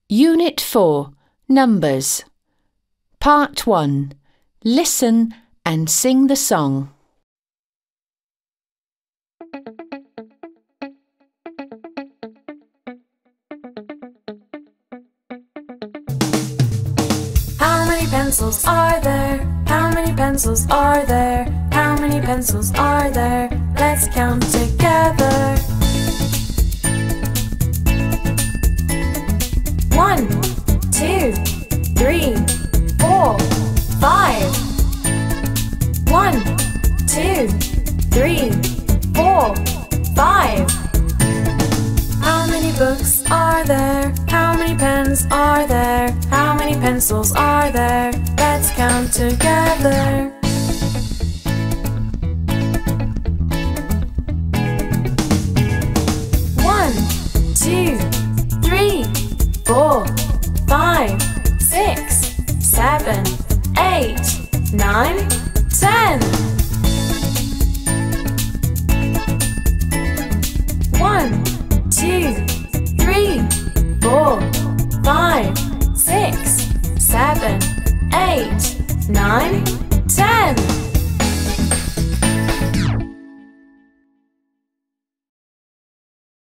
Unit 4, Numbers. Part 1. Listen and sing the song. How many pencils are there? How many pencils are there? How many pencils are there? Let's count together. 1, 2, 3, 4, 5. 1, 2, 3, 4, 5. How many books are there? How many pens are there? How many pencils are there? Let's count together. 1, 2, 3, 4, 5, 6, 7, 8, 9, 10. 1, 2, 3, 4, 5, 6, 7, 8, 9, 10.